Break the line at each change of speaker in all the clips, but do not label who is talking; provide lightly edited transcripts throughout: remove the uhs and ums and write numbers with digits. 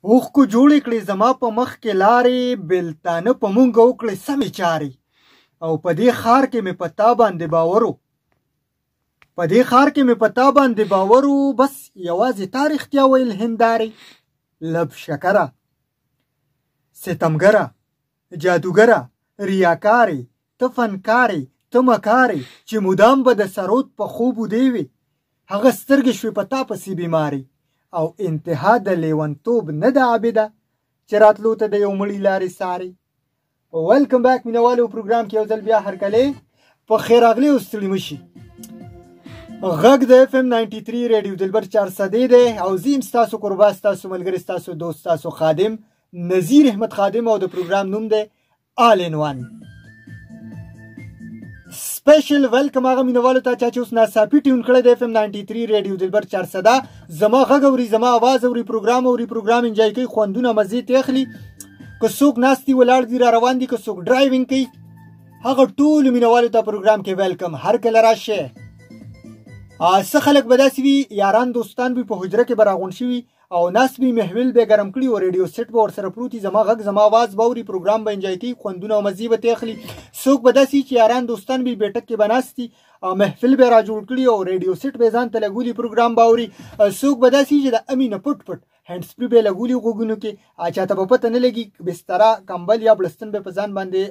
اوښکو جوړې کړې زما په مخ کې لارې، بېلتانه په مونږ وکړې سمې چارې. او په دې ښار کې مې په تا باندې باور و، بس یوازې تا رښتیا ویل هندارې. لب شکره، ستمګره، جادوګره، ریاکارې، ته فنکارې، ته مکارې، چې مدام به د سرود په خوب ودې وي. هغه سترګې شوې په تا پسې بیمارې، او انتها د لیونتوب نه ده عابده، چې راتلو ته د یو مړي لارې سارې. ویلکم بیک مینوالو، پروګرام کې یو ځل بیا هرکلی په خیر راغلی او ستړي مه شي. غږ د FM 93 ریډیو دلبر 400 دی، او زه یم ستاسو قربا، ستاسو ملګری، ستاسو دوست، ستاسو خادم نذیر احمد خادم، او د پروګرام نوم دی آل ان ون. سپیشل ویلکم هغه مینوالو ته چا چې اوس ناڅاپي ټیون کړی د FM 93 ریډیو دلبر 400. زما غږ اوري، زما आवाज اوري، پروګرام اوري، پروګرام انجوای کوي، خوندونه مزې ته اخلي. که څوک ناست دي ولاړ دي را روان دي، که څوک ډرایوینګ کوي، هغه ټولو مینوالو ته پروګرام کې ویلکم. هر کله راشئ. څه خلک به داسې وي، یاران دوستان به په حجره کې به راغونډ شوي او ناست به محفل به ګرم کړي او ریډیو سیټ به ورسره پروت وي، زما غږ زما आवाज به اوري، پروګرام به انجوای کوي، خوندونه او مزې به ترې اخلي. څوک به داسې چې یاران دوستان به بیټک کې به ناست دي، محفل به را جوړ کړي او ریډیو سیټ به ځان ته لګولي، پروګرام به اوري. څوک به داسې چې د امینه پټ هینډ سپری به لګولي غوږونو کې، چاته به پته نه لګي، بستره کمبل یا بړستن به په ځان باندې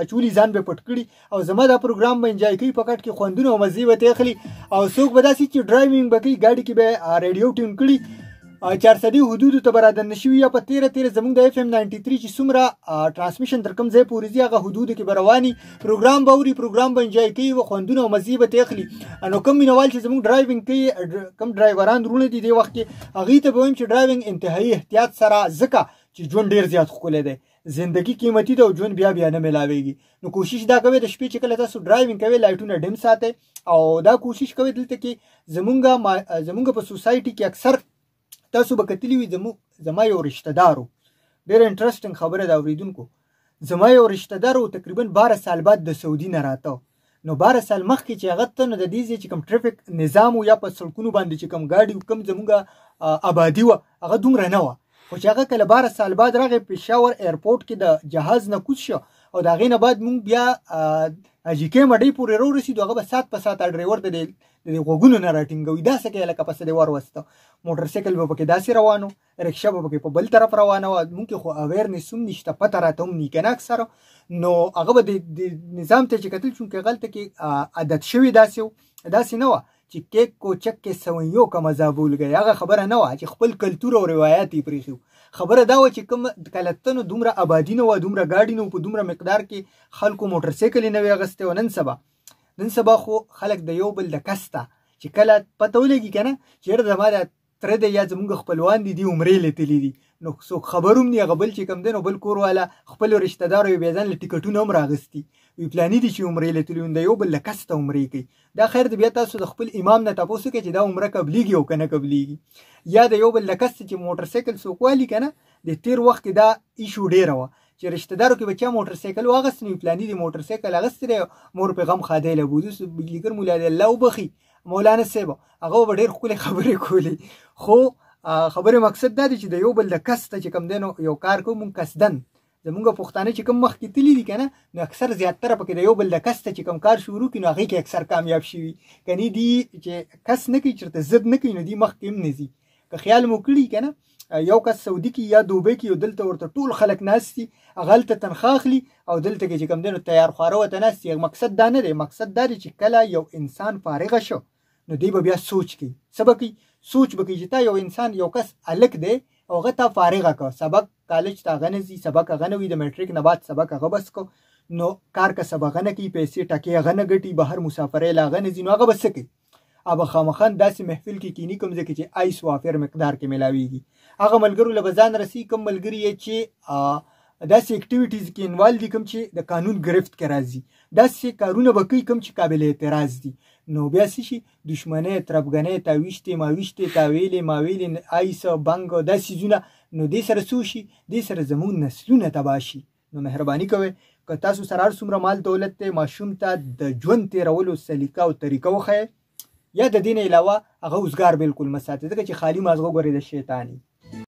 اچولي، ځان به پټ کړي او زما دا پروګرام به انجوای کوي، په کټ کې خوندونه او مزې به ترې اخلي. او څوک به داسې چې ډرایوینګ به کوي، ګاډي کې به ریډیو ټیون کړي، 400 حدودو ته به رادننه شوي، یا په تیره زموږ د FM 93 چې څومره ټرانسمیشن تر کوم ځای پورې ځي هغه حدودو کې به رواني، پروګرام به اوري، پروګرام به انجوای کوي، خوندونه او مزې به ترې اخلي. نو کوم مینوال چې زموږ ډرایوینګ کوي، کوم ډرایوران درونه دي دې وخت کې، هغوی ته به وایم چې ډرایوینګ انتهایي احتیاط سره، ځکه چې ژوند ډېر زیات ښکلی دی، زندگی قیمتي ده او ژوند بیا نه میلاویږي. نو کوشش دا کوئ د شپې چې کله تاسو ډرایوینګ کوئ لایټونه ډیم ساتئ، او دا کوشش کوئ دلته کې زمونږ په سوسایټي کې اکثر تاسو به کتلی وي، زما یو رشته دارو، ډېر انټرسټینګ خبره ده اوریدونکو، زما یو رشته دارو تقریبا 12 سال بعد د سعودي نه راته. نو 12 سال مخکې چې هغه ته نو د دې ځای چې کوم ټریفیک نظام و یا په سړکونو باندې چې کوم ګاډي کوم زموږ آبادي وه، هغه دومره نه وه. خو چې هغه کله 12 سال بعد راغی پېښور ایرپورټ کې د جهاز نه کوز شو، او د هغې نه بعد مونږ بیا اجیکې مډۍ پورې راورسېدو، هغه به سات په سات ډرایور د غوږونو نه راټینګوي، داسې کوي لکه پسې دې وروسته. موټرسایکل به پکې داسې روانو، رکشه به پکې په بل طرف روانه وه، مونږ کې خو اویرنس هم نشته، پته راته هم نه کنه اکثره. نو هغه به د نظام ته چې کتل، چونکې هلته کې عادت شوي داسې نه وه چې کیک کو چک کې سویو کا مزه بول گئے، هغه خبره نه وه چې خپل کلتور او روایت یې پرېښي. خبره دا وه چې کوم کلتنو دومره آبادي نه وه، دومره ګاډي نه وو، په دومره مقدار کې خلکو موټرسایکل یې نه وې اخیستی. او نن سبا خو خلک د یو بل د کس ته چې کله پته ولګي که نه چې یاره زما د تره دی یا زمونږ خپلوان دي عمرې لیدلي دي، نو څوک خبر هم نه، هغه بل چې کوم دی نو بل کور والا خپلو رشته دارو یې بیا ځان له ټیکټونه هم راغستي وي، پلاني دي چې عمرې لیدلي د یو بل د کس ته عمرې کوي. دا خیر دی، بیا تاسو د خپل امام نه تپوس وکړئ چې دا عمره قبلیږي او که نه قبلیږي. یا د یو بل د کس چې موټرسایکل څوک والي که نه، د تیر وخت کې دا ایشو ډېره وه چې رشته دارو کې به چا موټرسایکل واغست نو پلاني دی موټرسایکل اغستی دی، مور په غم خادی له بودوس بجلیګر مولا دی الله وبخي مولانا صاحب، هغه به ډېر ښکلې خبرې کولې. خو خبرې مقصد دا دی چې د یو بل د کس ته چې کوم دی نو یو کار کوو مونږ قصدن، زمونږ پښتانه چې کوم مخکې تللي دي که نه، نو اکثر زیاتره پکې د یو بل د کس ته چې کوم کار شروع کړي نو هغې کې اکثر کامیاب شوي. کنې دي چې کس نه کوي، چېرته ضد نه کوي، نو دي مخکې هم نه ځي. که خیال مو کړي که نه، یو کس سعودي کې یا دوبۍ کې، یو دلته ورته ټول خلک ناست دي، هغه هلته تنخواه اخلي او دلته کې چې کوم دی نو تیار خواره ورته ناست دي. مقصد دا نه دی، مقصد دا دی چې کله یو انسان فارغه شو نو دی به بیا سوچ کوي، څه به کوي، سوچ به کوي چې تا یو انسان یو کس هلک دی او هغه تا فارغه کړه، سبق کالج ته هغه نه ځي، سبق هغه نه وي، د میټریک نه بعد سبق هغه بس کو، نو کار کسب هغه نه کوي، پیسې ټکې هغه نه ګټي، بهر مسافرۍ له هغه نه ځي، نو هغه به څه کوي؟ هغه خامخا داسې محفل کې کینی کوم ځای کې چې ایس وافر مقدار کې میلاویږي. هغه ملګرو له به ځان رسي، کوم ملګري یې چې داسې اکټیویټیز کې انوالو دي کوم چې د قانون ګرفت کې راځي، داسې کارونه به کوي کوم چې قابل اعتراض دي. نو بیا څه شي، دشمنۍ، تربګنۍ، تاویشتې، ماویشتې، تاویلې، ماویلې، ایس، بنګ، دا څیزونه، نو دې سره څه وشي، دې سره زموږ نسلونه تباه شي. نو مهرباني کوئ، که تاسو سره هر څومره مال دولت دی، ماشوم ته د ژوند تېرولو سلیقه او طریقه وښیئ، یا د دې نه علاوه هغه اوزګار بالکل مه ساتئ، ځکه چې خالي مازغه ګورې د شیطاني.